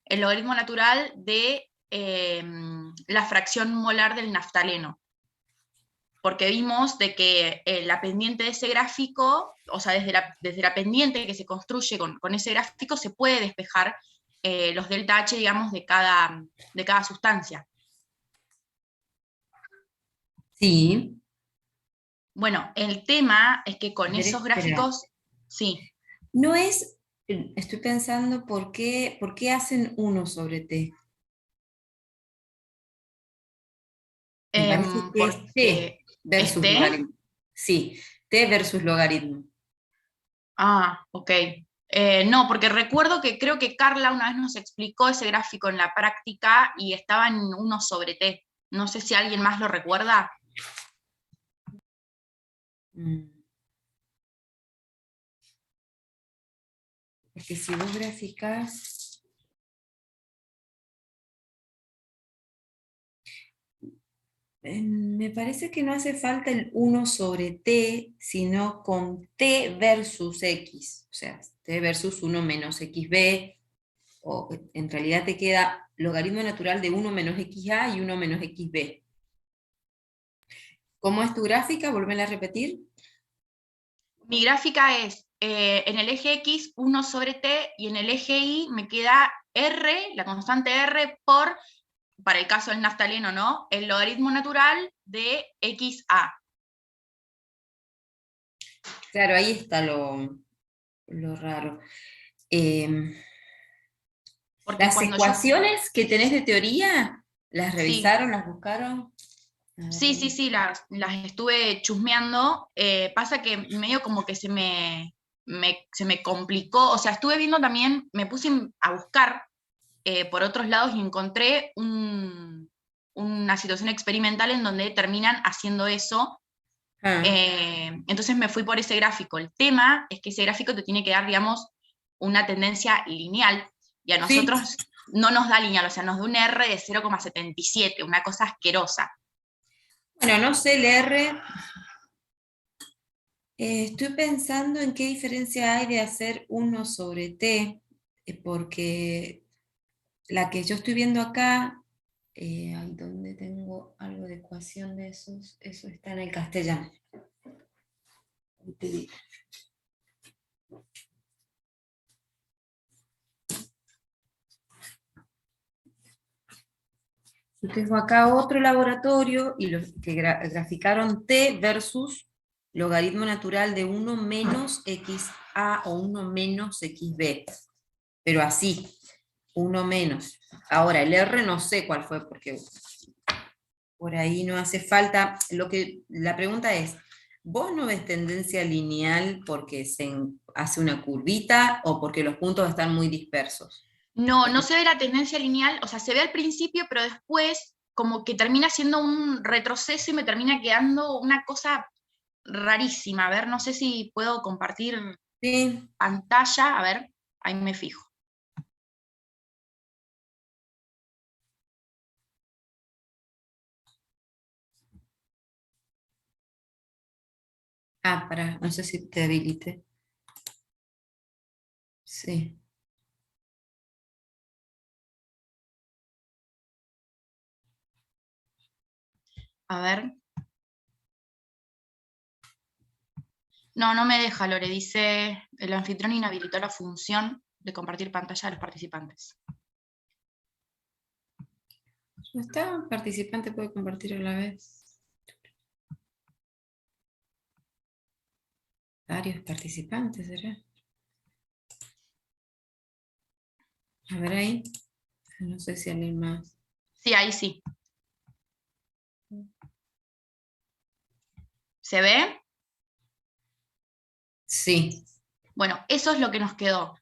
el logaritmo natural de la fracción molar del naftaleno. Porque vimos de que la pendiente de ese gráfico, o sea, desde la pendiente que se construye con ese gráfico, se puede despejar los delta H, digamos, de cada sustancia. Sí. Bueno, el tema es que con esos Espera. gráficos, sí. No es, estoy pensando por qué hacen 1 sobre t. Me parece que es t Porque versus este, logaritmo. Sí, t versus logaritmo. ok. No, porque recuerdo que creo que Carla una vez nos explicó ese gráfico en la práctica y estaba en 1 sobre t. No sé si alguien más lo recuerda. Mm. Porque si vos graficás, me parece que no hace falta el 1 sobre t, sino con t versus x. O sea, t versus 1 menos xb, o en realidad te queda logaritmo natural de 1 menos xa y 1 menos xb. ¿Cómo es tu gráfica? Volveme a repetir. Mi gráfica es en el eje X 1 sobre t y en el eje Y me queda r, la constante r, para el caso del naftaleno, ¿no? El logaritmo natural de xa. Claro, ahí está lo raro. Eh, Porque las cuando yo, ecuaciones que tenés de teoría, ¿las sí, revisaron, las buscaron? A ver, sí, las estuve chusmeando. Pasa que medio como que se me complicó, o sea, estuve viendo también, me puse a buscar por otros lados y encontré una situación experimental en donde terminan haciendo eso. ah, Entonces me fui por ese gráfico. El tema es que ese gráfico te tiene que dar, digamos, una tendencia lineal, y a sí. nosotros no nos da lineal, o sea, nos da un R de 0,77, una cosa asquerosa. Bueno, no sé el R. Estoy pensando en qué diferencia hay de hacer 1 sobre t, porque la que yo estoy viendo acá, ay, ¿dónde tengo algo de ecuación de esos? Eso está en el castellano. Ahí te digo. Yo tengo acá otro laboratorio y los que graficaron t versus logaritmo natural de 1 menos xa o 1 menos xb, pero así, 1 menos. Ahora, el R no sé cuál fue, porque por ahí no hace falta. La pregunta es, ¿vos no ves tendencia lineal porque hace una curvita o porque los puntos están muy dispersos? No, no se ve la tendencia lineal, o sea, se ve al principio, pero después como que termina siendo un retroceso y me termina quedando una cosa rarísima. A ver, no sé si puedo compartir Sí. pantalla, a ver, ahí me fijo. No sé si te habilite. Sí. A ver. No, no me deja, Lore. Dice, el anfitrión inhabilitó la función de compartir pantalla de los participantes. ¿No está? Un participante puede compartir a la vez. Varios participantes, ¿será? A ver ahí. No sé si alguien más. Sí, ahí sí. ¿Se ve? Sí. Bueno, eso es lo que nos quedó.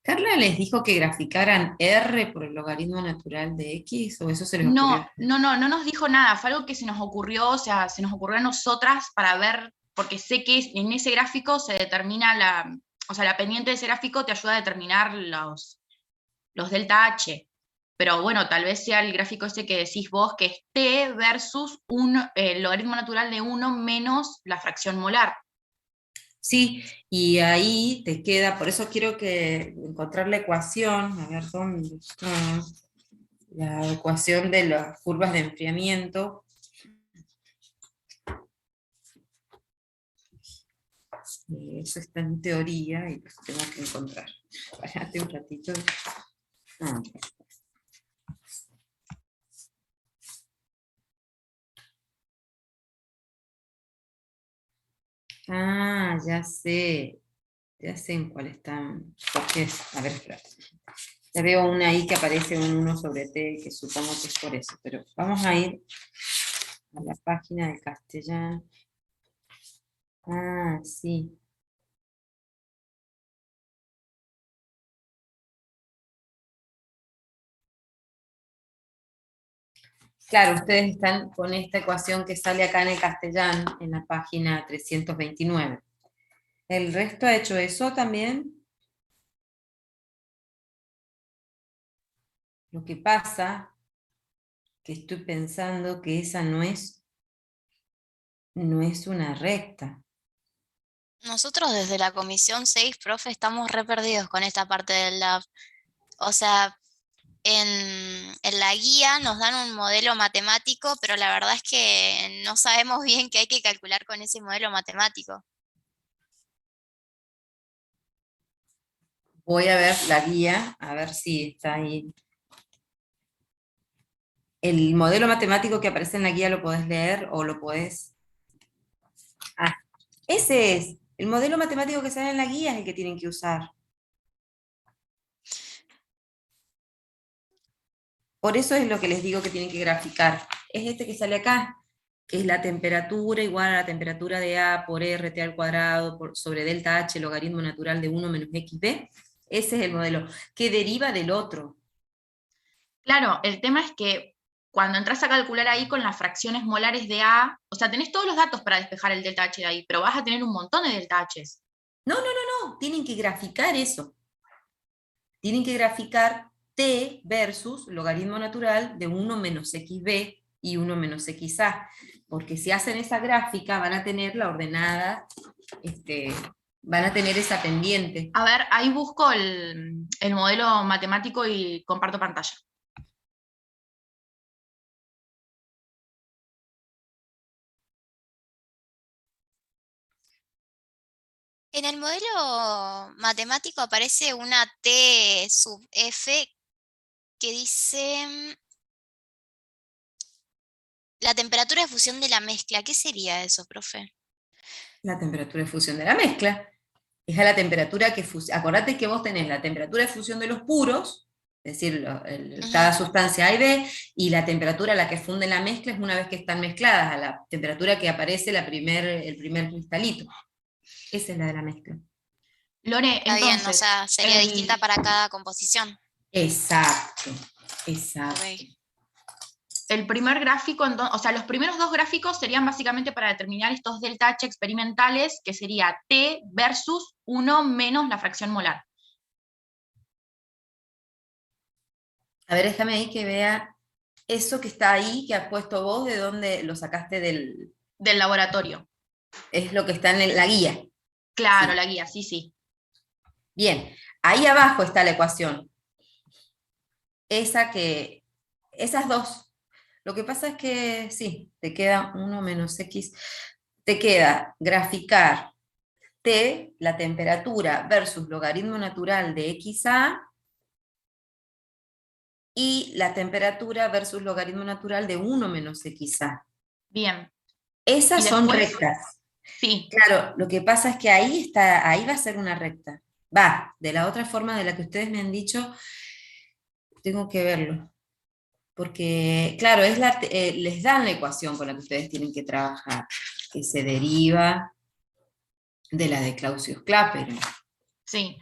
¿Carla les dijo que graficaran R por el logaritmo natural de X o eso se les ocurrió? No nos dijo nada. Fue algo que se nos ocurrió, o sea, se nos ocurrió a nosotras para ver, porque sé que en ese gráfico se determina o sea, la pendiente de ese gráfico te ayuda a determinar los delta H. Pero bueno, tal vez sea el gráfico ese que decís vos, que es T versus el logaritmo natural de 1 menos la fracción molar. Sí, y ahí te queda, por eso quiero que encontrar la ecuación, a ver dónde está la ecuación de las curvas de enfriamiento. Eso está en teoría y lo tengo que encontrar. Espérate un ratito. Ah, ya sé en cuál están. Porque a ver, espera. Ya veo una ahí que aparece un 1 sobre t, que supongo que es por eso, pero vamos a ir a la página de castellano. Ah, sí. Claro, ustedes están con esta ecuación que sale acá en el castellano, en la página 329. ¿El resto ha hecho eso también? Lo que pasa, que estoy pensando que esa no es una recta. Nosotros desde la comisión 6, profe, estamos re perdidos con esta parte del lab. O sea, en la guía nos dan un modelo matemático, pero la verdad es que no sabemos bien qué hay que calcular con ese modelo matemático. Voy a ver la guía, a ver si está ahí. El modelo matemático que aparece en la guía lo podés leer o lo podés... Ah, ese es. El modelo matemático que sale en la guía es el que tienen que usar. Por eso es lo que les digo que tienen que graficar. Es este que sale acá, que es la temperatura igual a la temperatura de A por RT al cuadrado sobre delta H, logaritmo natural de 1 menos XB. Ese es el modelo, que deriva del otro. Claro, el tema es que cuando entras a calcular ahí con las fracciones molares de A, o sea, tenés todos los datos para despejar el delta H de ahí, pero vas a tener un montón de delta H's. No, tienen que graficar eso. Tienen que graficar T versus logaritmo natural de 1 menos XB y 1 menos XA. Porque si hacen esa gráfica van a tener la ordenada, van a tener esa pendiente. A ver, ahí busco el modelo matemático y comparto pantalla. En el modelo matemático aparece una T sub F que dice la temperatura de fusión de la mezcla. ¿Qué sería eso, profe? La temperatura de fusión de la mezcla. Es a la temperatura que fusiona. Acordate que vos tenés la temperatura de fusión de los puros, es decir, Ujú. cada sustancia A y B, y la temperatura a la que funde la mezcla es una vez que están mezcladas, a la temperatura que aparece el primer cristalito. Esa es la de la mezcla. Lore, Está bien, o entonces, sea, sería distinta para cada composición. Exacto, exacto. Ok. el primer gráfico, o sea, los primeros dos gráficos serían básicamente para determinar estos delta H experimentales, que sería T versus 1 menos la fracción molar. A ver, déjame ahí que vea eso que está ahí, que has puesto vos, de dónde lo sacaste Del laboratorio. es lo que está en la guía. Claro, Sí. la guía, sí, sí. Bien, ahí abajo está la ecuación. Esas dos. Lo que pasa es que sí, te queda 1 menos X, te queda graficar T, la temperatura, versus logaritmo natural de XA, y la temperatura versus logaritmo natural de 1 menos XA. Bien. Y Esas son después, rectas. sí, Claro, lo que pasa es que ahí va a ser una recta. Va, de la otra forma de la que ustedes me han dicho, tengo que verlo. Porque, claro, les dan la ecuación con la que ustedes tienen que trabajar, que se deriva de la de Clausius-Clapeyron. sí.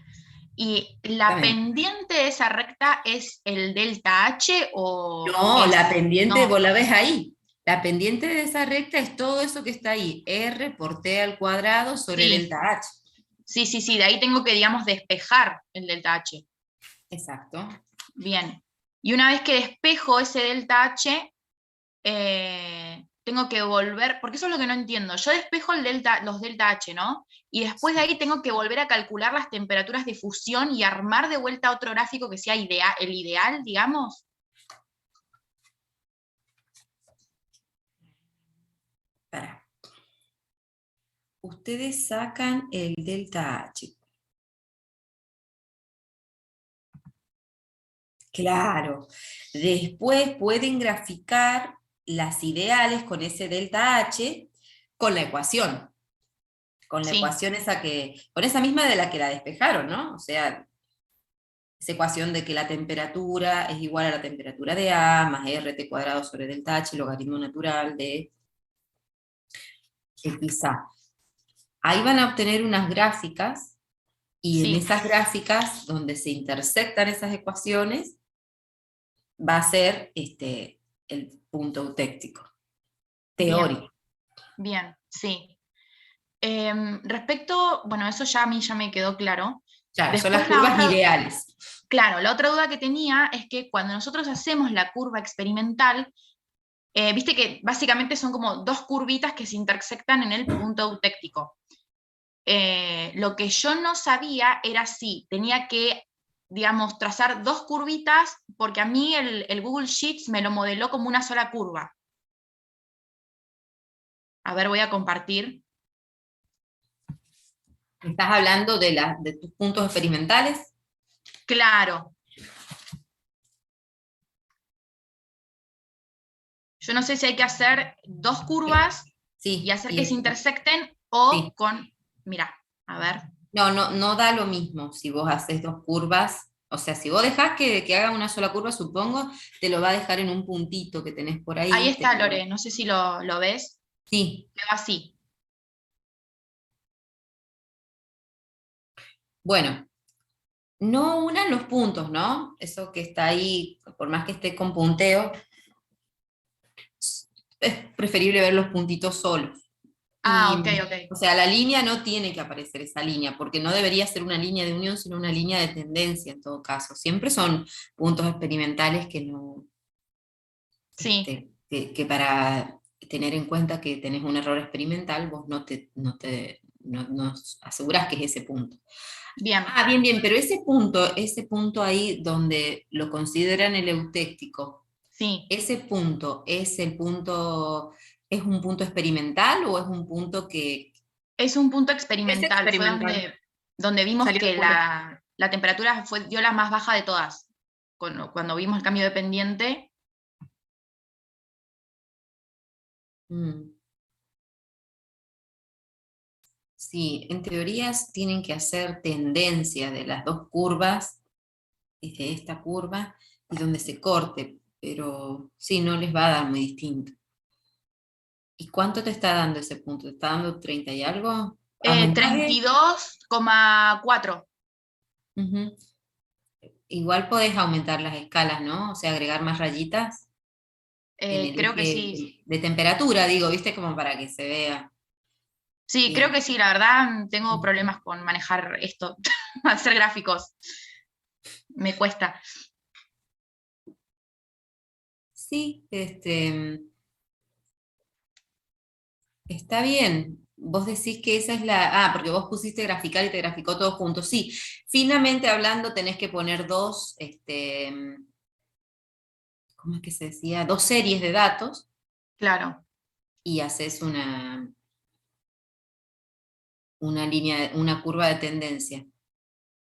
¿Y la Exactamente. pendiente de esa recta es el delta H o No, la es? pendiente, vos No, la ves ahí. La pendiente de esa recta es todo eso que está ahí, r por t al cuadrado sobre sí, delta h. sí, sí, sí, de ahí tengo que, digamos, despejar el delta H. Exacto. Bien. Y una vez que despejo ese delta H, tengo que volver, porque eso es lo que no entiendo. Yo despejo los delta H, ¿no? y después de ahí tengo que volver a calcular las temperaturas de fusión y armar de vuelta otro gráfico que sea el ideal, digamos. Pará. Ustedes sacan el delta H. Claro. Después pueden graficar las ideales con ese delta H con la ecuación. Con la Sí. ecuación con esa misma de la que la despejaron, ¿no? O sea, esa ecuación de que la temperatura es igual a la temperatura de A más RT cuadrado sobre delta H, logaritmo natural de XA. Ahí van a obtener unas gráficas, y en Sí. esas gráficas, donde se intersectan esas ecuaciones, va a ser el punto eutéctico, teórico. Bien, sí. Respecto, bueno, eso ya a mí ya me quedó claro. Claro, son Después las curvas otra, ideales. claro, la otra duda que tenía es que cuando nosotros hacemos la curva experimental, viste que básicamente son como dos curvitas que se intersectan en el punto eutéctico. Lo que yo no sabía era si tenía que, digamos, trazar dos curvitas, porque a mí el Google Sheets me lo modeló como una sola curva. A ver, voy a compartir. ¿Estás hablando de tus puntos experimentales? Claro. Yo no sé si hay que hacer dos curvas Sí. y hacer que se intersecten o con, mira, a ver. No da lo mismo si vos haces dos curvas. O sea, si vos dejás que haga una sola curva, supongo, te lo va a dejar en un puntito que tenés por ahí. Ahí está, Lore, no sé si lo ves. Sí. Quedó así. Bueno, no unan los puntos, ¿no? Eso que está ahí, por más que esté con punteo, es preferible ver los puntitos solos. Ah, Y, ok. o sea, la línea no tiene que aparecer esa línea, porque no debería ser una línea de unión, sino una línea de tendencia en todo caso. Siempre son puntos experimentales que no, Sí, que para tener en cuenta que tenés un error experimental, vos no asegurás que es ese punto. bien. Ah, bien, pero ese punto ahí donde lo consideran el eutéctico, Sí, ¿ese punto es es un punto experimental o es un punto que es un punto es experimental. Fue experimental? donde vimos Salió de que curva. la temperatura dio la más baja de todas. Cuando vimos el cambio de pendiente. Mm. Sí, en teorías tienen que hacer tendencia de las dos curvas, de esta curva, y donde se corte, pero sí, no les va a dar muy distinto. ¿Y cuánto te está dando ese punto? ¿Te está dando 30 y algo? Aumentale. 32,4. Ujú. Igual podés aumentar las escalas, ¿no? O sea, agregar más rayitas en el Creo que eje sí. de temperatura, digo, ¿viste? Como para que se vea Sí, creo bien. que sí, la verdad tengo problemas con manejar esto, hacer gráficos. Me cuesta. Sí, está bien. Vos decís que esa es porque vos pusiste graficar y te graficó todo junto. Sí, finamente hablando tenés que poner ¿cómo es que se decía? Dos series de datos Claro, y haces una curva de tendencia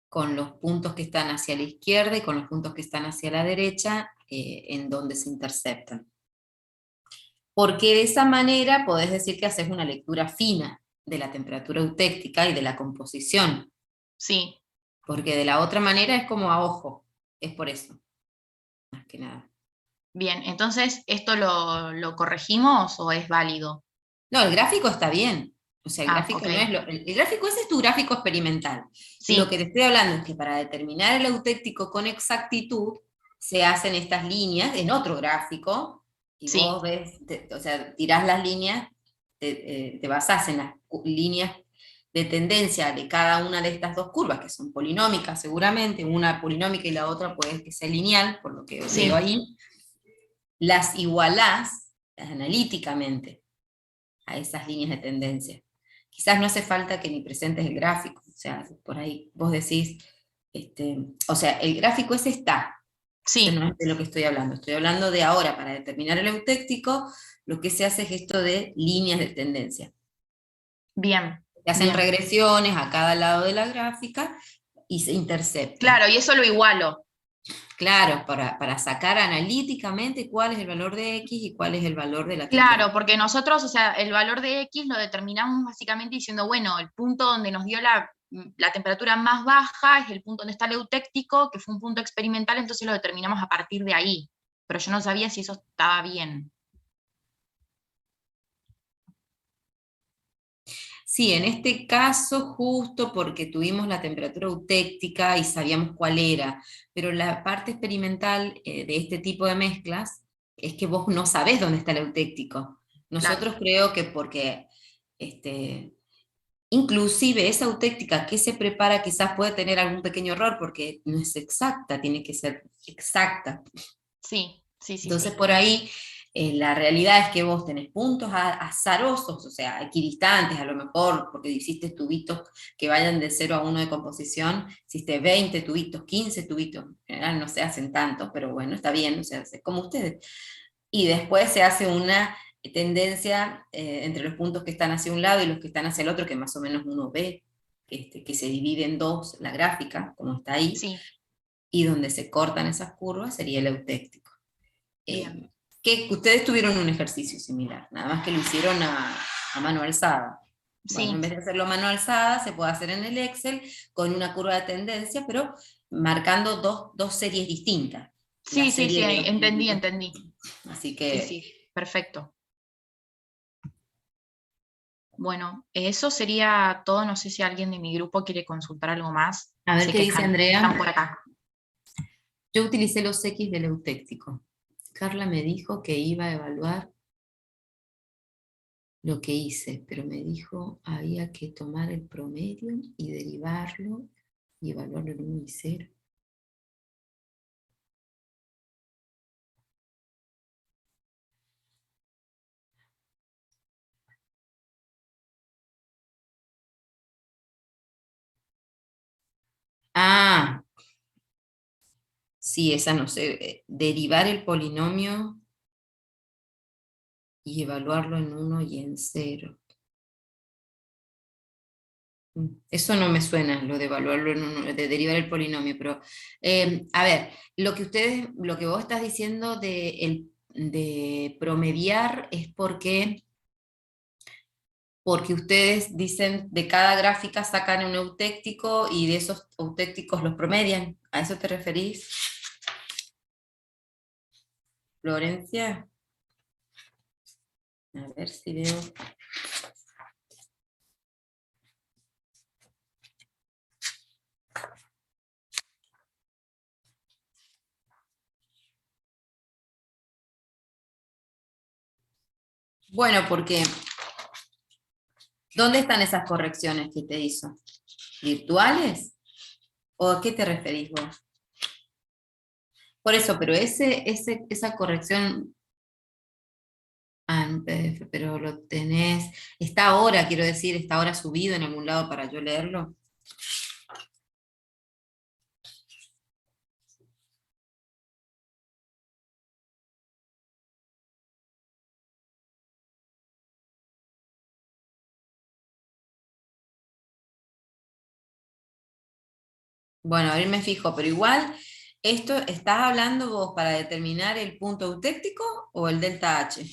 con los puntos que están hacia la izquierda y con los puntos que están hacia la derecha, en donde se interceptan. Porque de esa manera podés decir que haces una lectura fina de la temperatura eutéctica y de la composición, sí. porque de la otra manera es como a ojo, es por eso, más que nada. Bien, entonces, ¿esto lo corregimos o es válido? No, el gráfico está bien, o sea, el Ah, gráfico ok. no es el gráfico, ese es tu gráfico experimental. Lo Sí, que te estoy hablando es que para determinar el eutéctico con exactitud, se hacen estas líneas en otro gráfico, y sí, vos ves, o sea, tirás las líneas, te basás en las líneas de tendencia de cada una de estas dos curvas, que son polinómicas seguramente, una polinómica y la otra puede que sea lineal, por lo que sí. veo ahí, las igualás analíticamente a esas líneas de tendencia, quizás no hace falta que ni presentes el gráfico, o sea, por ahí vos decís, o sea, el gráfico ese está, ese Sí, no es de lo que estoy hablando de ahora, para determinar el eutéctico, lo que se hace es esto de líneas de tendencia. bien, Se hacen bien. regresiones a cada lado de la gráfica y se interceptan. Claro, y eso lo igualo. Claro, para sacar analíticamente cuál es el valor de X y cuál es el valor de la Claro, temperatura. porque nosotros, o sea, el valor de X lo determinamos básicamente diciendo, bueno, el punto donde nos dio la temperatura más baja es el punto donde está el eutéctico, que fue un punto experimental, entonces lo determinamos a partir de ahí. Pero yo no sabía si eso estaba bien. Sí, en este caso justo porque tuvimos la temperatura eutéctica y sabíamos cuál era, pero la parte experimental de este tipo de mezclas es que vos no sabés dónde está el eutéctico. Claro. Nosotros creo que porque inclusive esa eutéctica que se prepara quizás puede tener algún pequeño error porque no es exacta, tiene que ser exacta. Sí, sí, sí, Entonces sí. por ahí la realidad es que vos tenés puntos azarosos, o sea, equidistantes a lo mejor, porque hiciste tubitos que vayan de 0 a 1 de composición, hiciste 20 tubitos, 15 tubitos, en general no se hacen tantos, pero bueno, está bien, o sea, es como ustedes. Y después se hace una tendencia entre los puntos que están hacia un lado y los que están hacia el otro, que más o menos uno ve, que se divide en dos la gráfica, como está ahí, Sí, y donde se cortan esas curvas sería el eutéctico. bien. Que ustedes tuvieron un ejercicio similar, nada más que lo hicieron a mano alzada. Bueno, en Sí, vez de hacerlo a mano alzada, se puede hacer en el Excel con una curva de tendencia, pero marcando dos series distintas. La sí, sí, sí, serie de los entendí, puntitos. entendí. Así Sí, que, sí, perfecto. Bueno, eso sería todo. No sé si alguien de mi grupo quiere consultar algo más. a ver Sé qué que dice están por Andrea. acá. Yo utilicé los X del eutéctico. Carla me dijo que iba a evaluar lo que hice, pero me dijo había que tomar el promedio y derivarlo y evaluarlo en 1 y 0. Ah, sí, esa no sé. Derivar el polinomio y evaluarlo en 1 y en 0. Eso no me suena, lo de evaluarlo en 1, de derivar el polinomio, pero a ver, lo que vos estás diciendo de promediar es porque ustedes dicen de cada gráfica sacan un eutéctico y de esos eutécticos los promedian. ¿A eso te referís, Florencia? A ver si veo. Bueno, porque ¿dónde están esas correcciones que te hizo? ¿Virtuales? ¿O a qué te referís vos? Por eso, pero esa corrección, en PDF, pero lo tenés, está ahora, quiero decir, está ahora subido en algún lado para yo leerlo. Bueno, a ver, me fijo, pero igual, ¿esto estás hablando vos para determinar el punto eutéctico o el delta H?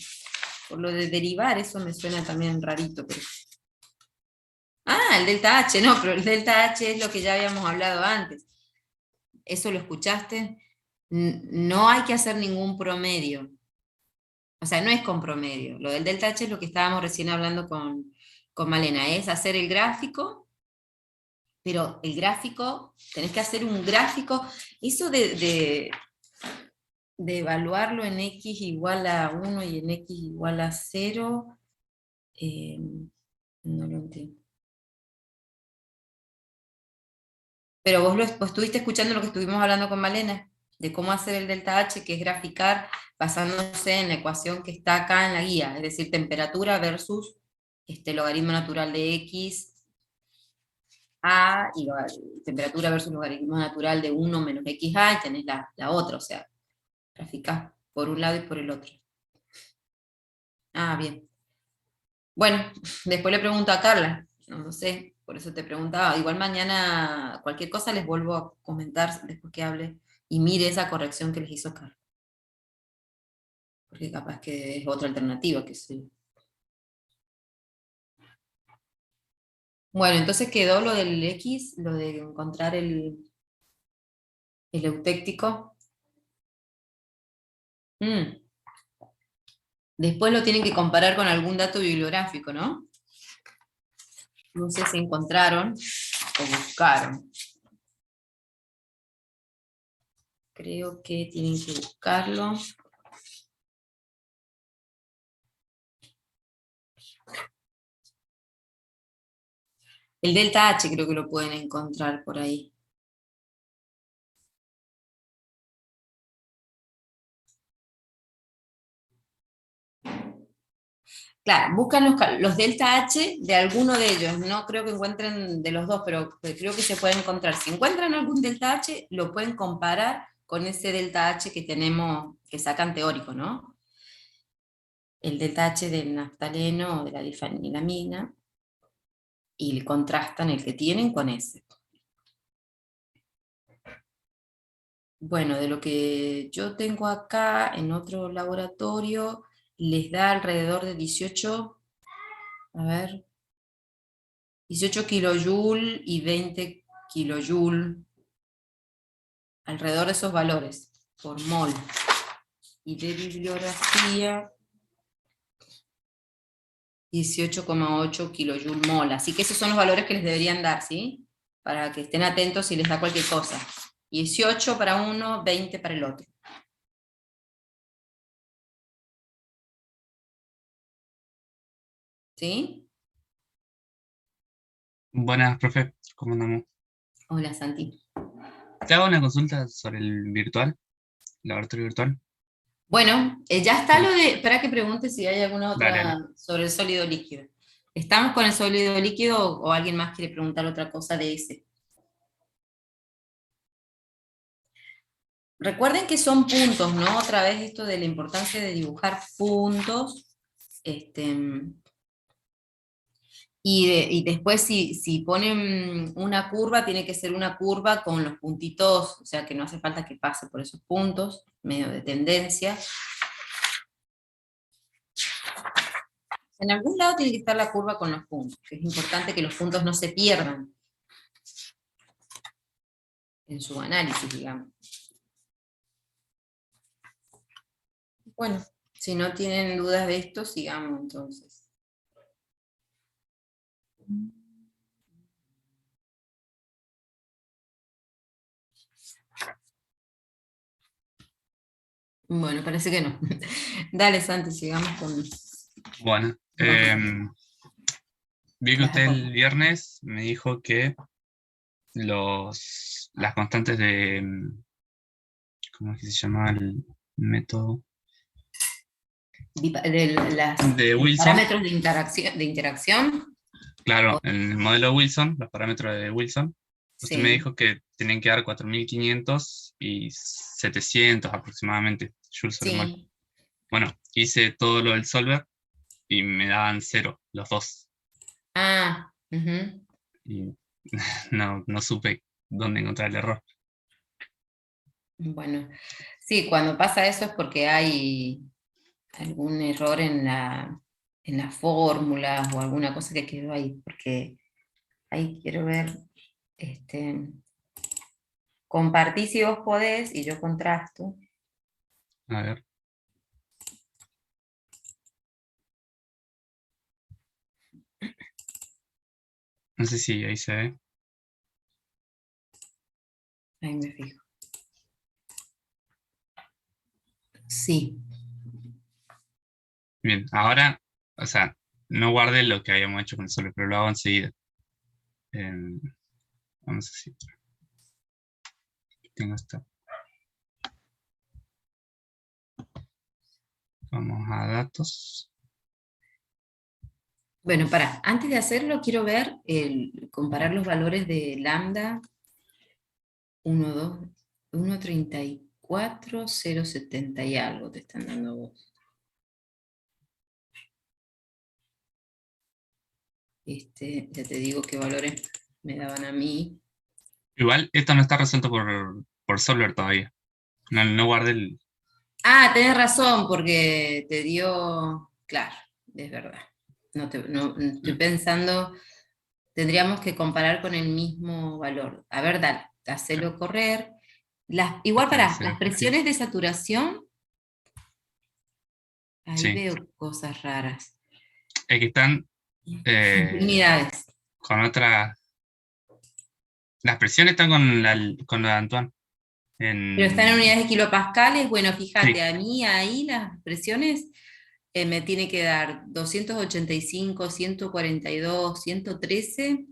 Por lo de derivar, eso me suena también rarito, pero... Ah, el delta H, no, pero el delta H es lo que ya habíamos hablado antes. ¿Eso lo escuchaste? No hay que hacer ningún promedio. O sea, no es con promedio. Lo del delta H es lo que estábamos recién hablando con Malena, es hacer el gráfico, pero el gráfico, tenés que hacer un gráfico, eso de evaluarlo en X igual a 1 y en X igual a 0, eh, no lo entiendo. Pero vos estuviste escuchando lo que estuvimos hablando con Malena, de cómo hacer el delta H, que es graficar basándose en la ecuación que está acá en la guía, es decir, temperatura versus logaritmo natural de x a, y temperatura versus logaritmo natural de 1 menos x a, y tenés la otra, o sea, graficás por un lado y por el otro. Ah, bien. Bueno, después le pregunto a Carla, no sé, por eso te preguntaba. Igual mañana cualquier cosa les vuelvo a comentar después que hable y mire esa corrección que les hizo Carla. Porque capaz que es otra alternativa, que sí. Bueno, entonces quedó lo del X, lo de encontrar el eutéctico. Después lo tienen que comparar con algún dato bibliográfico, ¿no? No sé si encontraron o buscaron. Creo que tienen que buscarlo. El delta H creo que lo pueden encontrar por ahí. Claro, buscan los delta H de alguno de ellos. No creo que encuentren de los dos, pero creo que se puede encontrar. Si encuentran algún delta H, lo pueden comparar con ese delta H que tenemos, que sacan teórico, ¿no? El delta H del naftaleno o de la difenilamina, y contrastan el que tienen con ese. Bueno, de lo que yo tengo acá en otro laboratorio, les da alrededor de 18, a ver, 18 kilojoule y 20 kilojoule, alrededor de esos valores, por mol. Y de bibliografía, 18,8 kilojoule mol. Así que esos son los valores que les deberían dar, ¿sí? Para que estén atentos si les da cualquier cosa. 18 para uno, 20 para el otro. ¿Sí? Buenas, profe, ¿cómo andamos? Hola, Santi. Te hago una consulta sobre el virtual, laboratorio virtual. Bueno, ya está lo de, espera que pregunte si hay alguna Dale, otra dale. sobre el sólido líquido. ¿Estamos con el sólido líquido o alguien más quiere preguntar otra cosa de ese? Recuerden que son puntos, ¿no? Otra vez esto de la importancia de dibujar puntos. Y después si ponen una curva, tiene que ser una curva con los puntitos, o sea que no hace falta que pase por esos puntos, medio de tendencia. En algún lado tiene que estar la curva con los puntos, que es importante que los puntos no se pierdan en su análisis, digamos. Bueno, si no tienen dudas de esto, sigamos entonces. Bueno, parece que no. Dale, Santi, sigamos con... Bueno, vi que usted el viernes me dijo que las constantes de, ¿cómo es que se llama el método? De Los Wilson. parámetros de interacción. Claro, en el modelo Wilson, los parámetros de Wilson, usted me Sí. dijo que tenían que dar 4500 y 700 aproximadamente joules por mol. Sí. Bueno, hice todo lo del solver y me daban 0, los dos. Ah, ujú. Y no supe dónde encontrar el error. Bueno, sí, cuando pasa eso es porque hay algún error en la fórmula o alguna cosa que quedó ahí, porque ahí quiero ver, compartí si vos podés y yo contrasto. A ver. No sé si ahí se ve. Ahí me fijo. Sí. Bien, ahora, o sea, no guardé lo que habíamos hecho con el solver, pero lo hago enseguida. Vamos a decir. Tengo esto. Vamos a datos. Bueno, antes de hacerlo quiero ver, comparar los valores de lambda 1.34, 0.70 y algo te están dando vos. Ya te digo qué valores me daban a mí. Igual, esto no está resuelto por Solver todavía. No guardé el... Ah, tenés razón, porque te dio... Claro, es verdad. Estoy pensando, tendríamos que comparar con el mismo valor. A ver, dale, hacelo correr. Igual las presiones de saturación, ahí Sí. veo cosas raras. Es que están Unidades. con otra... Las presiones están con la de Antoine. Pero están en unidades de kilopascales. Bueno, fíjate, Sí. a mí ahí las presiones me tiene que dar 285, 142, 113,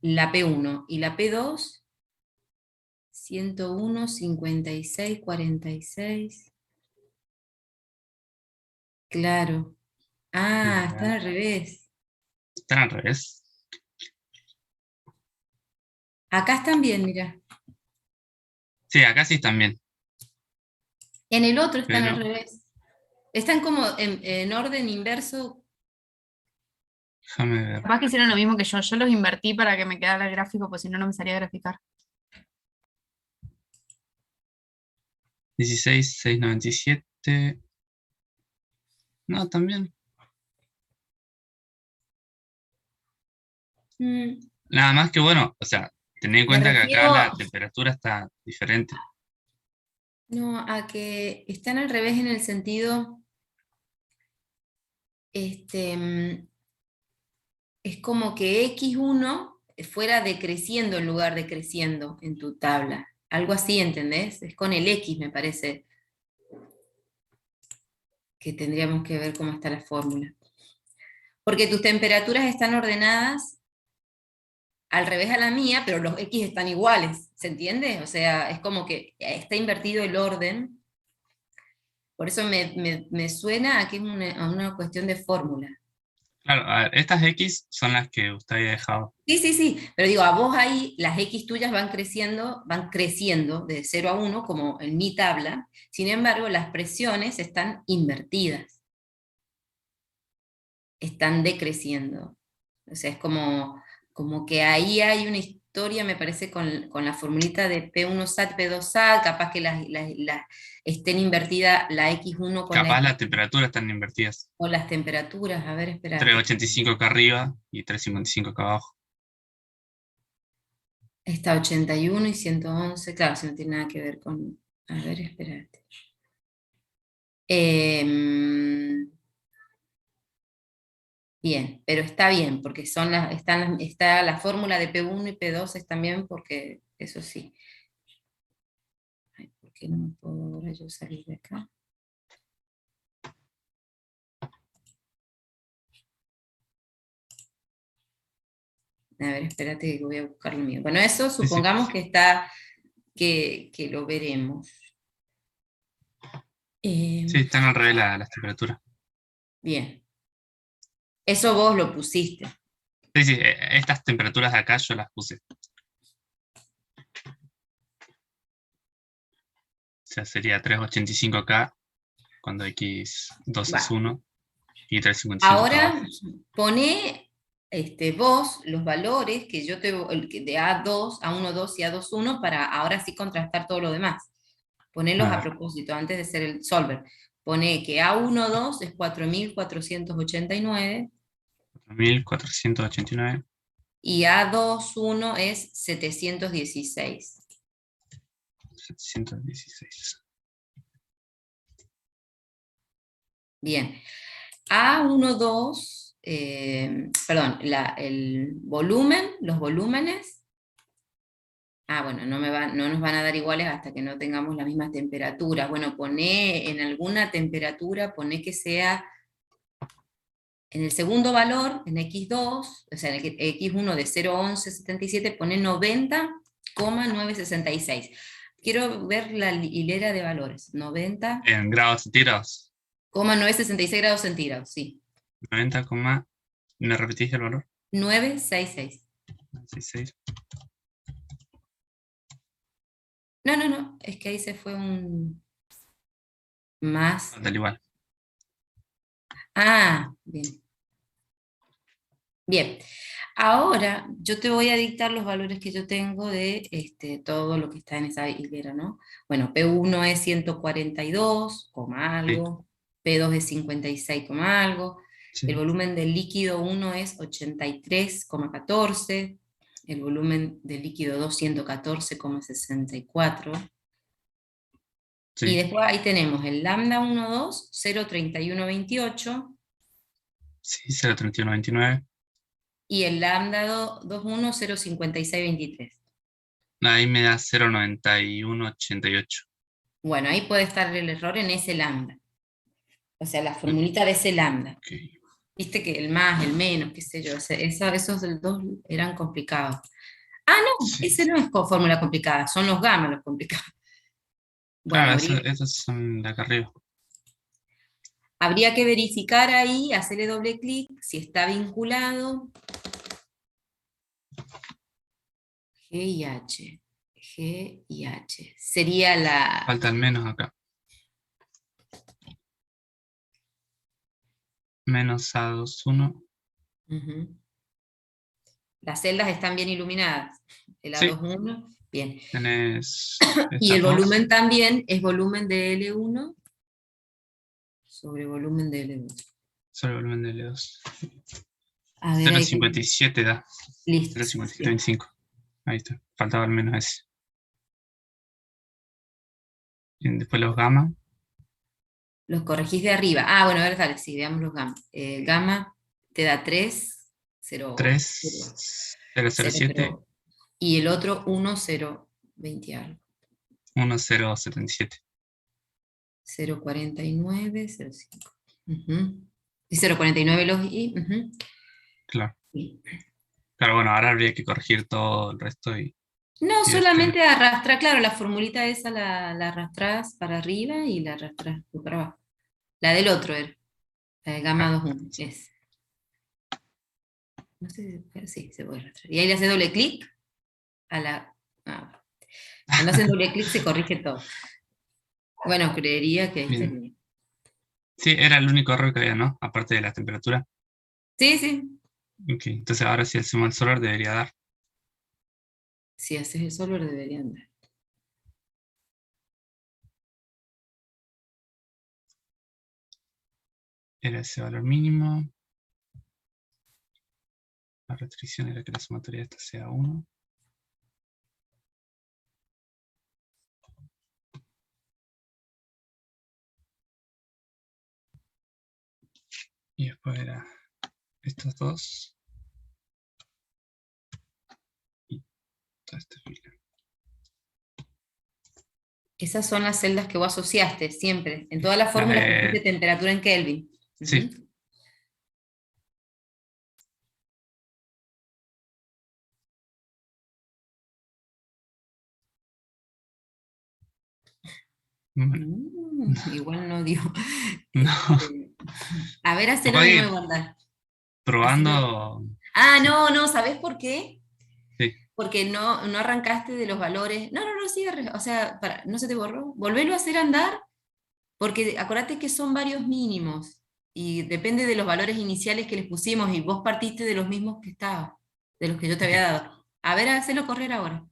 la P1, y la P2, 101, 56, 46. Claro. Ah, están al revés. Están al revés. Acá están bien, mira. Sí, acá sí están bien. En el otro están al Pero, revés. Están como en orden inverso. déjame ver. Capaz que hicieron lo mismo que yo los invertí para que me quedara el gráfico, pues si no, no me salía a graficar. 16,697. No, también. Nada más que bueno, o sea, tened en Me cuenta que acá refiero, la temperatura está diferente. no, a que están al revés en el sentido, es como que X1 fuera decreciendo en lugar de creciendo en tu tabla. Algo así, ¿entendés? Es con el X, me parece, que tendríamos que ver cómo está la fórmula. Porque tus temperaturas están ordenadas al revés a la mía, pero los X están iguales, ¿se entiende? O sea, es como que está invertido el orden. Por eso me suena a que es a una cuestión de fórmula. Claro, a ver, estas X son las que usted había dejado. Sí, pero digo, a vos ahí las X tuyas van creciendo de 0 a 1, como en mi tabla. Sin embargo, las presiones están invertidas. Están decreciendo. O sea, es como que ahí hay una historia, me parece, con la formulita de P1 SAT, P2 SAT, capaz que estén invertidas la X1 Capaz las temperaturas están invertidas. con las temperaturas. A ver, espera. 385 acá arriba y 355 acá abajo. Está 81 y 111, claro, si no tiene nada que ver con... A ver, espérate. Bien, pero está bien, porque está la fórmula de P1 y P2 es también porque, eso sí. Ay, ¿por qué no me puedo ahora yo salir de acá? A ver, espérate que voy a buscar lo mío. Bueno, eso supongamos que está, que lo veremos. Sí, están al revés las temperaturas. Bien. Eso vos lo pusiste. Sí, estas temperaturas de acá yo las puse. O sea, sería 385 acá, cuando X2 es 1, y 355 ahora abajo. Poné vos los valores que yo de A2, A1,2 y A2,1 para ahora sí contrastar todo lo demás. Ponelos a propósito, antes de hacer el solver. Poné que A1,2 es 4.489. 4.489. Y A2,1 es 716. 716. Bien. A1,2, perdón, el volumen, los volúmenes. Bueno, no nos van a dar iguales hasta que no tengamos las mismas temperaturas. Bueno, poné en alguna temperatura, poné que sea en el segundo valor, en X2, o sea, en el X1 de 0,1177, poné 90,966. Quiero ver la hilera de valores. 90. En grados centígrados. 966 grados centígrados, sí. 90, ¿me repetís el valor? 966. 66. No, es que ahí se fue un más. Tal igual. Ah, bien. Bien. Ahora yo te voy a dictar los valores que yo tengo de todo lo que está en esa hilera, ¿no? Bueno, P1 es 142, Sí, algo, P2 es 56, algo, sí. el volumen del líquido 1 es 83,14, el volumen del líquido 2 114,64, Sí, y después ahí tenemos el lambda 12, 0,3128, sí, 0,3129. y el lambda 21, 0,5623. Ahí me da 0,9188. Bueno, ahí puede estar el error en ese lambda. O sea, la formulita de ese lambda. Ok. Viste que el más, el menos, qué sé yo, esos del 2 eran complicados. Ah, no, Sí. ese no es fórmula complicada, son los gamma los complicados. Bueno, Claro, esos son de acá arriba. habría que verificar ahí, hacerle doble clic, si está vinculado. G y H. G y H. Sería la... Falta al menos acá. Menos A21. Ujú. Las celdas están bien iluminadas. El Sí, A21, bien. tenés Y el estas dos volumen también es volumen de L1 sobre volumen de L2. sobre el volumen de L2. A ver, ahí 0,57 da. listo. 0,5725. Ahí está. Faltaba al menos ese. Y después los gamma. Los corregís de arriba. Ah, bueno, a ver, dale, sí, veamos los gamma. Gamma te da 3, 0, 3, 007, y el otro 1, 0, 20 algo. 1077. 0,49, 0,5. Y 0,49 los y. Claro. Sí. Claro, bueno, ahora habría que corregir todo el resto y No, y solamente arrastra, claro, la formulita esa la arrastrás para arriba y la arrastrás para abajo. La del otro era, la de gamma claro, 2,1, es. No sé si sí, se puede arrastrar. Y ahí le hace doble clic a la... ah, cuando hacen doble clic se corrige todo. Bueno, creería que ahí bien. estaría. Sí, era el único error que había, ¿no? Aparte de la temperatura. Sí, sí. Ok, entonces ahora si hacemos el solar debería dar. Si haces el solar debería andar. Era ese valor mínimo. La restricción era que la sumatoria de esta sea 1. Y después era estos dos. Y toda esta fila. Esas son las celdas que vos asociaste siempre. En todas las Las fórmulas de- pusiste temperatura en Kelvin. Sí. Ujú. Bueno, Igual no dio. no. A ver, hacelo Capaz de que nuevo, andar. Hacelo. probando. Ah, Sí, no, ¿sabés por qué? sí. Porque no arrancaste de los valores. No, sí, o sea, no se te borró. Volvelo a hacer andar, porque acordate que son varios mínimos. Y depende de los valores iniciales que les pusimos, y vos partiste de los mismos que estaba, de los que yo te Ok. había dado. A ver, hacelo correr ahora.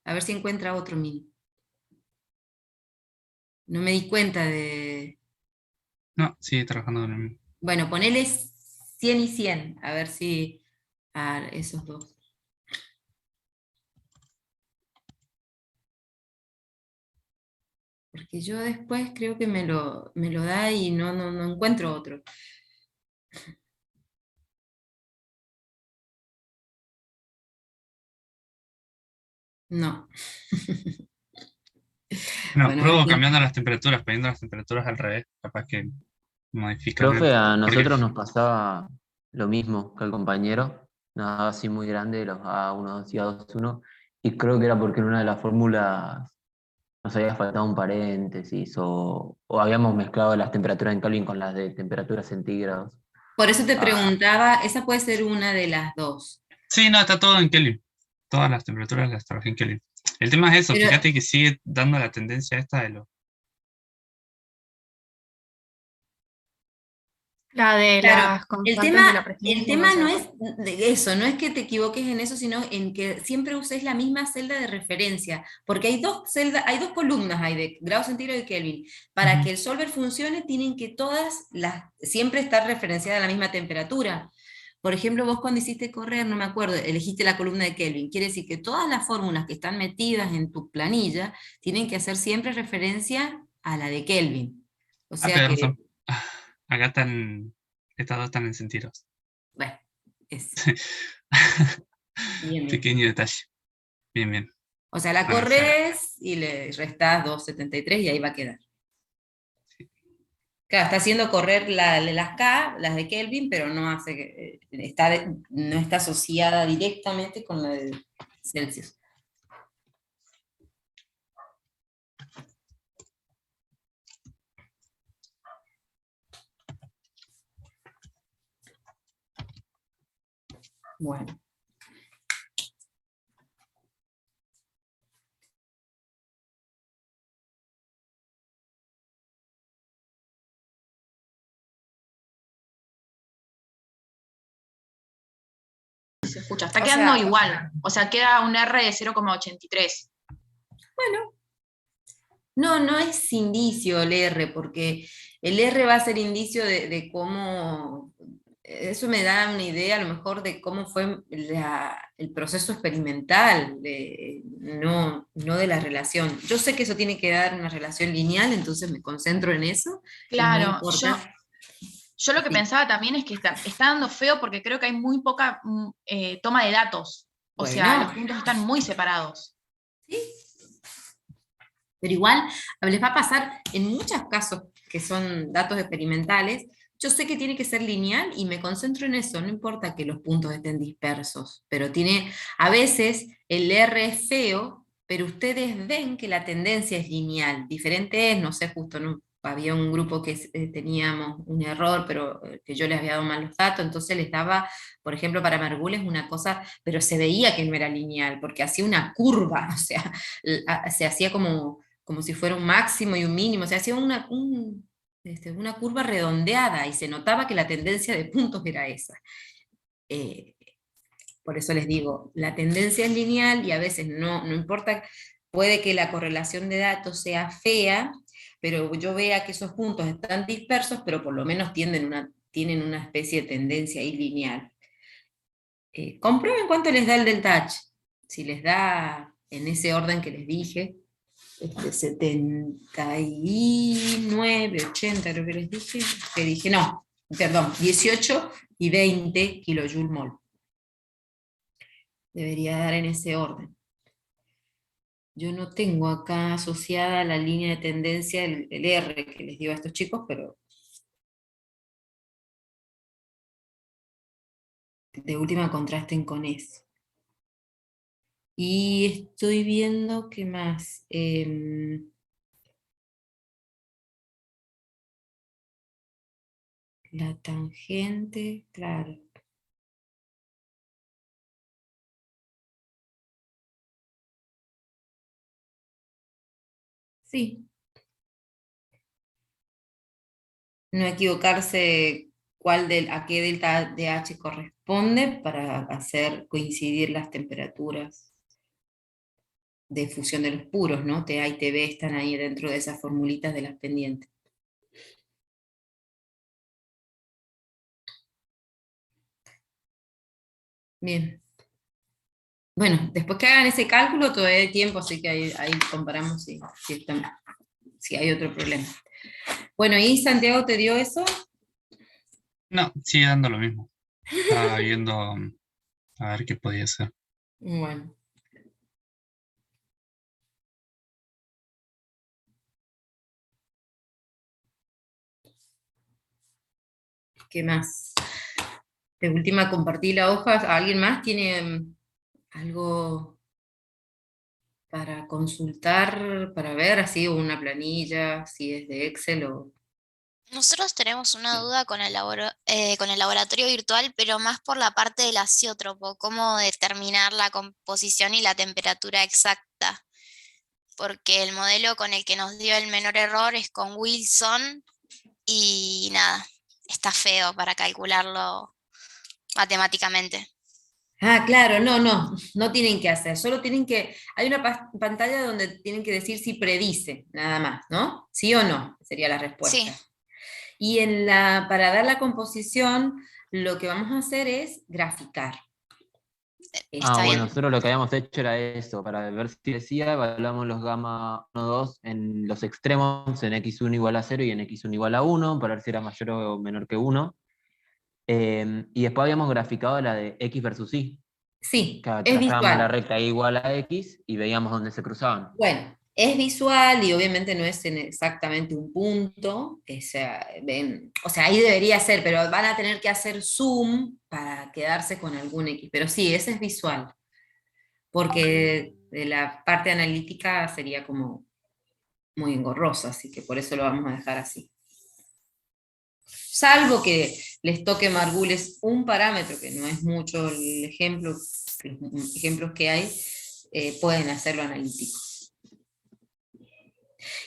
A ver si encuentra otro mínimo. No me di cuenta de. No, sigue trabajando en el mismo. Bueno, ponele 100 y 100, a ver si. Esos dos. Porque yo después creo que me lo da y no encuentro otro. No. Bueno, Bueno, a ver pruebo si. cambiando las temperaturas, poniendo las temperaturas al revés. Capaz que modifican Profe, antes. a Porque, nosotros nos pasaba lo mismo que al compañero, nos daba así muy grande los A1 y A21, y creo que era porque en una de las fórmulas nos había faltado un paréntesis o habíamos mezclado las temperaturas en Kelvin con las de temperaturas centígrados. Por eso te Ah. preguntaba, esa puede ser una de las dos. Sí, no, está todo en Kelvin. Todas las temperaturas las trabajé en Kelvin. El tema es eso, Pero- fíjate que sigue dando la tendencia esta de los... La de Claro, las constantes de la presión. el puede tema no ser. es de eso, no es que te equivoques en eso, sino en que siempre uses la misma celda de referencia, porque hay dos celdas, hay dos columnas hay de grado centígrado y Kelvin. Para Ujú. que el solver funcione, tienen que todas siempre estar referenciadas a la misma temperatura. Por ejemplo, vos cuando hiciste correr, no me acuerdo, elegiste la columna de Kelvin. Quiere decir que todas las fórmulas que están metidas en tu planilla tienen que hacer siempre referencia a la de Kelvin. O Ah, sea tenés que, razón. Acá están, estas dos están en centígrados. bueno, es bien, bien. Pequeño detalle. Bien, bien. O sea, la Bueno, o sea, corres y le restás 2,73 y ahí va a quedar. Claro, está haciendo correr las K, las de Kelvin, pero no hace, no está asociada directamente con la de Celsius. Bueno. Se escucha, está O quedando sea, igual. O sea, queda un R de 0,83. bueno, no es indicio el R, porque el R va a ser indicio de cómo, eso me da una idea a lo mejor de cómo fue el proceso experimental, no de la relación. Yo sé que eso tiene que dar una relación lineal, entonces me concentro en eso y no Claro, importa. yo lo que Sí. pensaba también es que está dando feo porque creo que hay muy poca toma de datos. O sea, Bueno, los puntos están muy separados. sí. Pero igual les va a pasar en muchos casos que son datos experimentales. Yo sé que tiene que ser lineal y me concentro en eso, no importa que los puntos estén dispersos, pero a veces el R es feo, pero ustedes ven que la tendencia es lineal. Diferente es, no sé, justo había un grupo que teníamos un error, pero que yo les había dado mal los datos, entonces les daba, por ejemplo, para Margules una cosa, pero se veía que no era lineal, porque hacía una curva, o sea, se hacía como si fuera un máximo y un mínimo, o sea, hacía una curva redondeada y se notaba que la tendencia de puntos era esa. Eh, por eso les digo, la tendencia es lineal y a veces no importa, puede que la correlación de datos sea fea, pero yo vea que esos puntos están dispersos, pero por lo menos tienen una especie de tendencia ahí lineal. Comprueben cuánto les da el delta H. Si les da en ese orden que les dije, 79, 80, creo que les dije, no, perdón, 18 y 20 kilojoule mol. Debería dar en ese orden. Yo no tengo acá asociada la línea de tendencia, el R que les digo a estos chicos, pero de última contrasten con eso. Y estoy viendo qué más. La tangente, claro. Sí. No equivocarse a qué delta de H corresponde para hacer coincidir las temperaturas de fusión de los puros, ¿no? TA y TB están ahí dentro de esas formulitas de las pendientes. Bien. Bueno, después que hagan ese cálculo todavía hay tiempo, así que ahí comparamos si hay otro problema. Bueno, ¿y Santiago te dio eso? no, sigue dando lo mismo. Estaba viendo a ver qué podía hacer. Bueno. ¿Qué más? De última compartí la hoja. ¿Alguien más tiene algo para consultar, para ver así una planilla, si es de Excel o... Nosotros tenemos una duda con con el laboratorio virtual, pero más por la parte del azeótropo, cómo determinar la composición y la temperatura exacta, porque el modelo con el que nos dio el menor error es con Wilson y nada, está feo para calcularlo matemáticamente. Ah, claro, no tienen que hacer, solo tienen que, hay una pantalla donde tienen que decir si predice, nada más, ¿no? Sí o no, sería la Sí, respuesta. Y para dar la composición, lo que vamos a hacer es graficar. Ah, está bueno, bien. nosotros lo que habíamos hecho era eso, para ver si decía, evaluamos los gamma 1, 2 en los extremos, en x1 igual a 0 y en x1 igual a 1, para ver si era mayor o menor que 1. Y después habíamos graficado la de x versus y, Sí, que es trazábamos la visual. recta igual a x y veíamos dónde se cruzaban. Bueno, es visual y obviamente no es en exactamente un punto, o sea, ahí debería ser, pero van a tener que hacer zoom para quedarse con algún X. Pero sí, ese es visual, porque de la parte analítica sería como muy engorrosa, así que por eso lo vamos a dejar así. Salvo que les toque Margules un parámetro, que no es mucho el ejemplo, los ejemplos que hay, pueden hacerlo analítico.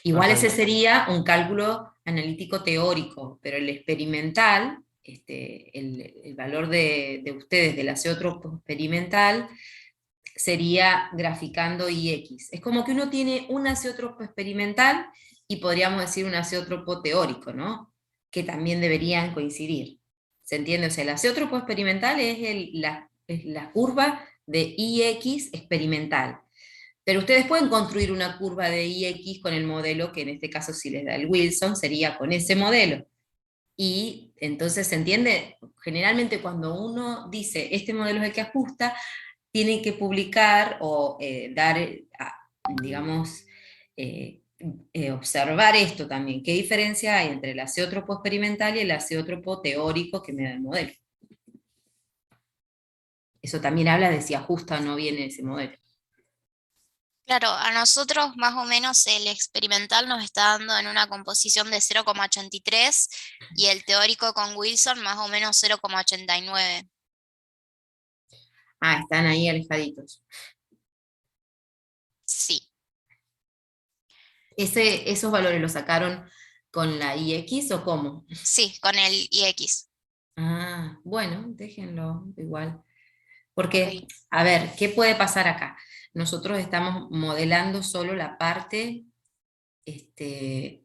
Igual ese Perfecto. sería un cálculo analítico teórico, pero el experimental, el valor de ustedes del azeótropo experimental, sería graficando IX. Es como que uno tiene un azeótropo experimental y podríamos decir un azeótropo teórico, ¿no? Que también deberían coincidir. ¿Se entiende? O sea, el azeótropo experimental es la curva de IX experimental. Pero ustedes pueden construir una curva de IX con el modelo, que en este caso si les da el Wilson, sería con ese modelo. Y entonces, ¿se entiende? Generalmente cuando uno dice, este modelo es el que ajusta, tiene que publicar o digamos, observar esto también. ¿Qué diferencia hay entre el azeótropo experimental y el azeótropo teórico que me da el modelo? Eso también habla de si ajusta o no viene ese modelo. Claro, a nosotros más o menos el experimental nos está dando en una composición de 0,83 y el teórico con Wilson más o menos 0,89. Ah, están ahí alejaditos. Sí, ¿Esos valores los sacaron con la IX o cómo? sí, con el IX. Ah, bueno, déjenlo igual. Ok, Porque, a ver, ¿qué puede pasar acá? Nosotros estamos modelando solo la parte, este,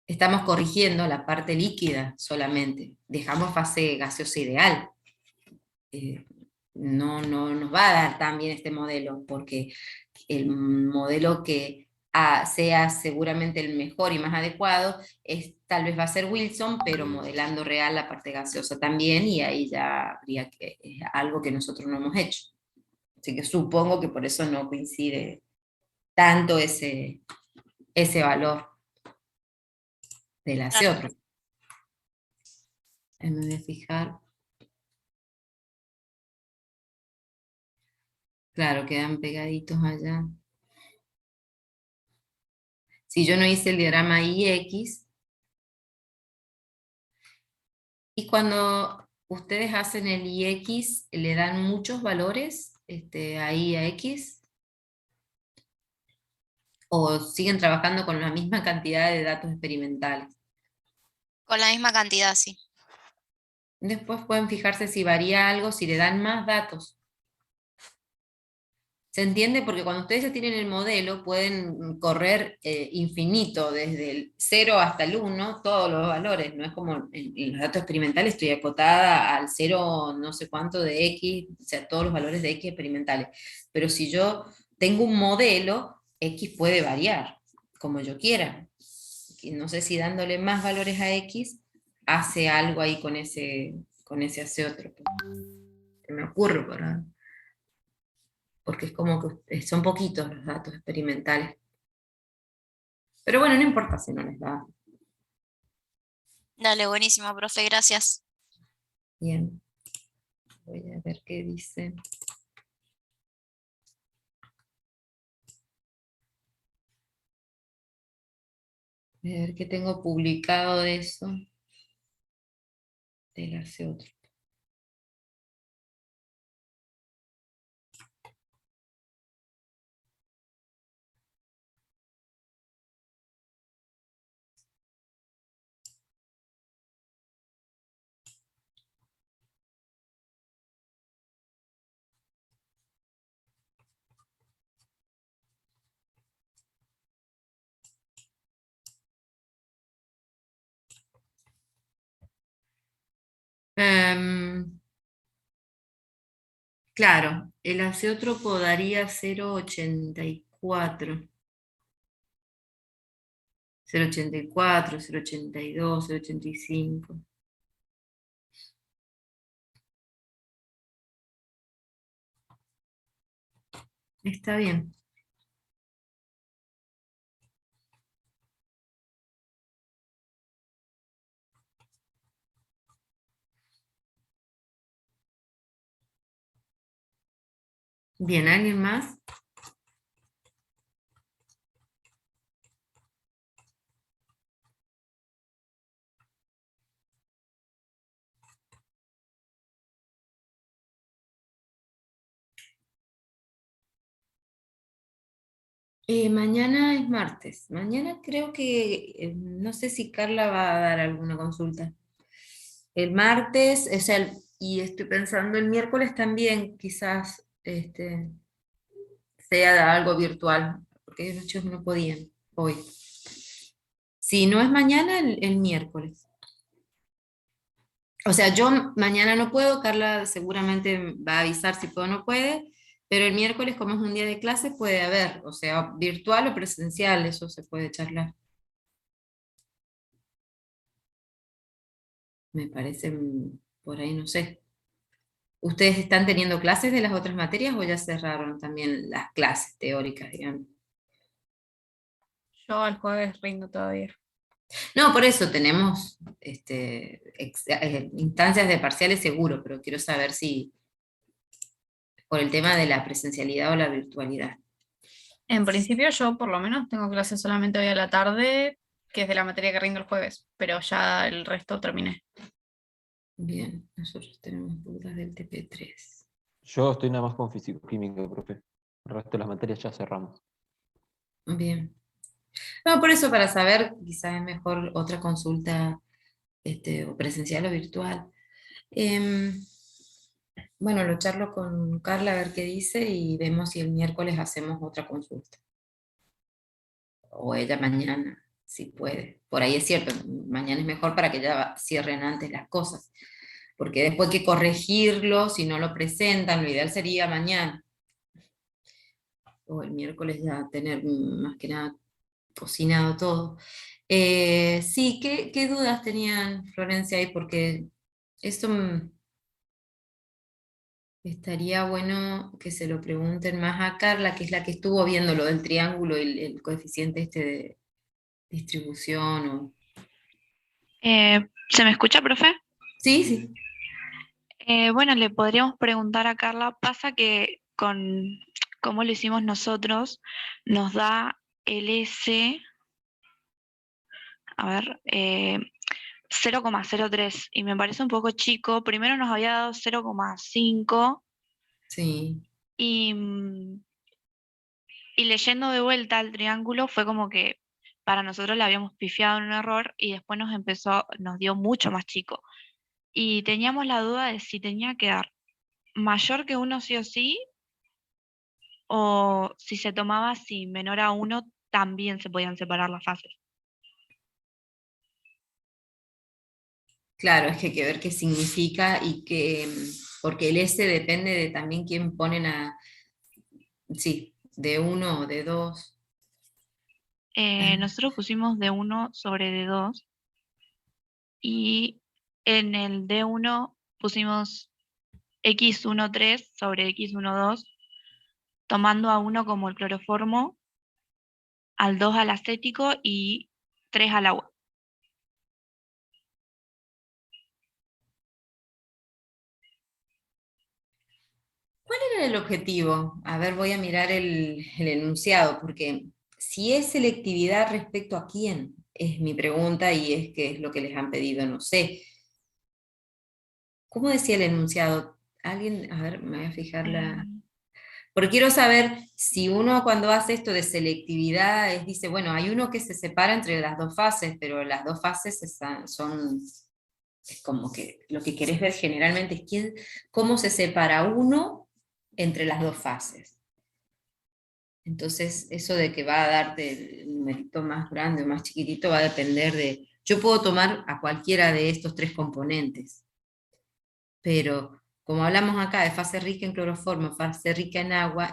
estamos corrigiendo la parte líquida solamente. Dejamos fase gaseosa ideal. Eh, no nos va a dar tan bien este modelo, porque el modelo que sea seguramente el mejor y más adecuado, tal vez va a ser Wilson, pero modelando real la parte gaseosa también, y ahí ya habría algo que nosotros no hemos hecho. Así que supongo que por eso no coincide tanto ese valor del claro. azeótropo. Me voy a fijar. Claro, quedan pegaditos allá. Si yo no hice el diagrama IX, y cuando ustedes hacen el IX, le dan muchos valores ahí a X, o siguen trabajando con la misma cantidad de datos experimentales. Con la misma cantidad, sí. Después pueden fijarse si varía algo, si le dan más datos. ¿Se entiende? Porque cuando ustedes ya tienen el modelo, pueden correr infinito, desde el 0 hasta el 1, todos los valores. No es como en los datos experimentales, estoy acotada al 0 no sé cuánto de X, o sea, todos los valores de X experimentales. Pero si yo tengo un modelo, X puede variar, como yo quiera. Y no sé si dándole más valores a X, hace algo ahí con ese azeótropo. Se me ocurre, ¿verdad? Porque es como que son poquitos los datos experimentales. Pero bueno, no importa si no les da. Dale, buenísimo, profe, gracias. Bien, voy a ver qué dice. Voy a ver qué tengo publicado de eso. del azeótropo. Claro, el azeótropo daría 0,84. 0,84, 0,82, 0,85. Está bien. Bien, ¿alguien más? Mañana es martes. Mañana creo que, no sé si Carla va a dar alguna consulta. El martes, o sea, y estoy pensando el miércoles también, quizás sea algo virtual, porque ellos los chicos no podían hoy. Si no es mañana, el miércoles. O sea, yo mañana no puedo, Carla seguramente va a avisar si puede o no puede, pero el miércoles, como es un día de clase, puede haber, o sea, virtual o presencial, eso se puede charlar. Me parece por ahí, no sé. ¿Ustedes están teniendo clases de las otras materias o ya cerraron también las clases teóricas, digamos? Yo el jueves rindo todavía. No, por eso tenemos instancias de parciales seguro, pero quiero saber si por el tema de la presencialidad o la virtualidad. En principio yo por lo menos tengo clases solamente hoy a la tarde, que es de la materia que rindo el jueves, pero ya el resto terminé. Bien, nosotros tenemos dudas del TP3. Yo estoy nada más con físico-química, profe. El resto de las materias ya cerramos. Bien. No, por eso para saber, quizás es mejor otra consulta o presencial o virtual. Em, bueno, lo charlo con Carla a ver qué dice y vemos si el miércoles hacemos otra consulta. O ella mañana, si puede. Por ahí es cierto, mañana es mejor para que ya cierren antes las cosas. Porque después hay que corregirlo, si no lo presentan, lo ideal sería mañana. O el miércoles ya tener más que nada cocinado todo. Sí, ¿qué dudas tenían Florencia ahí? Porque esto estaría bueno que se lo pregunten más a Carla, que es la que estuvo viendo lo del triángulo y el coeficiente de distribución. ¿Se me escucha, profe? Sí, sí. Bueno, le podríamos preguntar a Carla, pasa que con cómo lo hicimos nosotros, nos da el S, a ver, 0,03 y me parece un poco chico. Primero nos había dado 0,5 Sí. y, y leyendo de vuelta el triángulo fue como que para nosotros le habíamos pifiado en un error y después nos dio mucho más chico. Y teníamos la duda de si tenía que dar mayor que 1 sí o sí, o si se tomaba si menor a 1 también se podían separar las fases. Claro, es que hay que ver qué significa y que, porque el S depende de también quién ponen sí, de 1 o de 2. Nosotros pusimos D1 sobre D2 y en el D1 pusimos X13 sobre X12, tomando a 1 como el cloroformo, al 2 al acético y 3 al agua. ¿Cuál era el objetivo? A ver, voy a mirar el enunciado, porque si es selectividad respecto a quién, es mi pregunta y es que es lo que les han pedido, no sé. ¿Cómo decía el enunciado? Alguien, a ver, me voy a fijar la... Em, Porque quiero saber si uno cuando hace esto de selectividad, dice, bueno, hay uno que se separa entre las dos fases, pero las dos fases son, es como que lo que querés ver generalmente es cómo se separa uno entre las dos fases. Entonces, eso de que va a darte el numerito más grande o más chiquitito va a depender de... Yo puedo tomar a cualquiera de estos tres componentes, pero como hablamos acá de fase rica en cloroformo, fase rica en agua,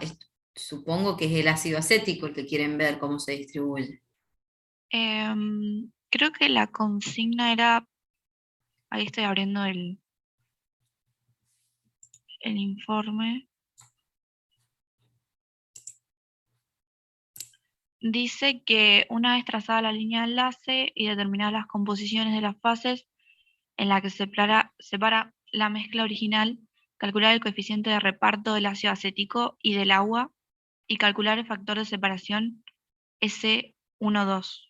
supongo que es el ácido acético el que quieren ver cómo se distribuye. Creo que la consigna era, ahí estoy abriendo el informe. Dice que una vez trazada la línea de enlace y determinadas las composiciones de las fases en la que se separa la mezcla original, calcular el coeficiente de reparto del ácido acético y del agua y calcular el factor de separación S12.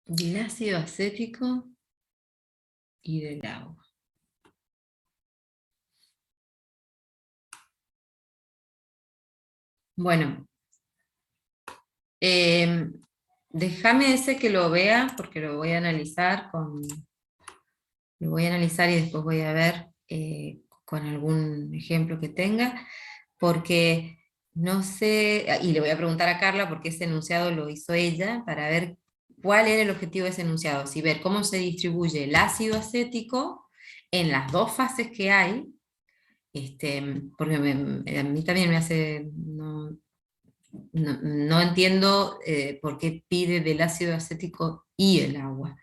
Del ácido acético y del agua. Bueno, déjame ese que lo vea, porque lo voy a analizar y después voy a ver con algún ejemplo que tenga, porque no sé, y le voy a preguntar a Carla porque ese enunciado lo hizo ella, para ver cuál era el objetivo de ese enunciado, si ver cómo se distribuye el ácido acético en las dos fases que hay, porque a mí también me hace, no entiendo por qué pide del ácido acético y el agua.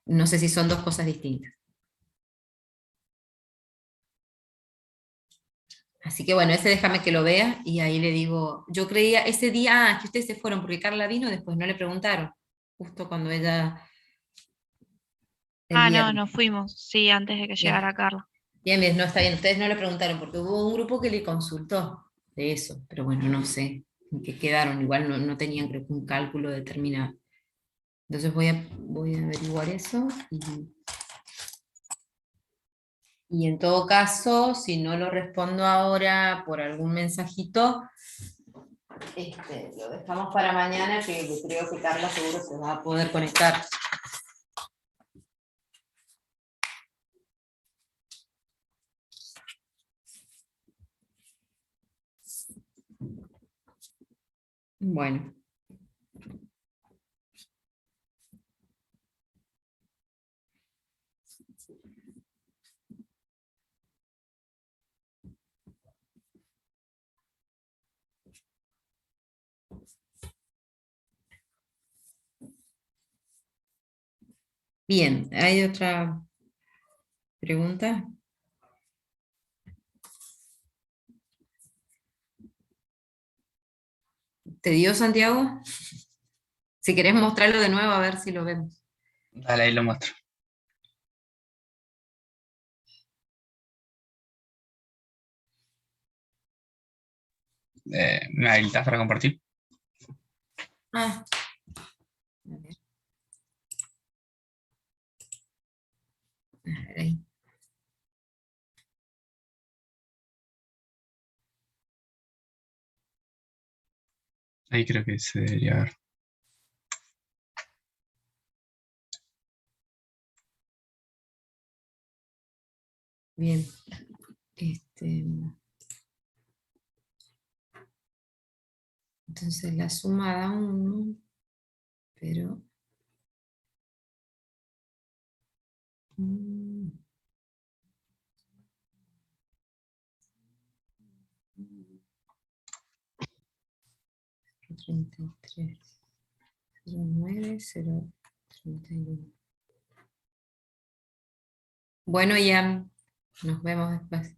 No sé si son dos cosas distintas. Así que bueno, ese déjame que lo vea y ahí le digo, yo creía ese día que ustedes se fueron porque Carla vino, después no le preguntaron, justo cuando ella, el Ah, no, viernes. nos fuimos, sí, antes de que Bien, llegara Carla. bien, bien, no está bien, ustedes no le preguntaron porque hubo un grupo que le consultó de eso, pero bueno, no sé en qué quedaron, igual no tenían creo que un cálculo determinado. Entonces voy a averiguar eso y en todo caso, si no lo respondo ahora por algún mensajito, lo dejamos para mañana, que creo que Carla seguro se va a poder conectar. Bueno. Bien, ¿hay otra pregunta? ¿Te dio, Santiago? Si querés mostrarlo de nuevo, a ver si lo vemos. Dale, ahí lo muestro. ¿Me habilitas para compartir? Ah, a ver. A ver ahí. Ahí creo que se debería ver. Bien. Entonces la suma da 1, pero... mm, 33, 09, 031. Bueno, Ian, nos vemos después.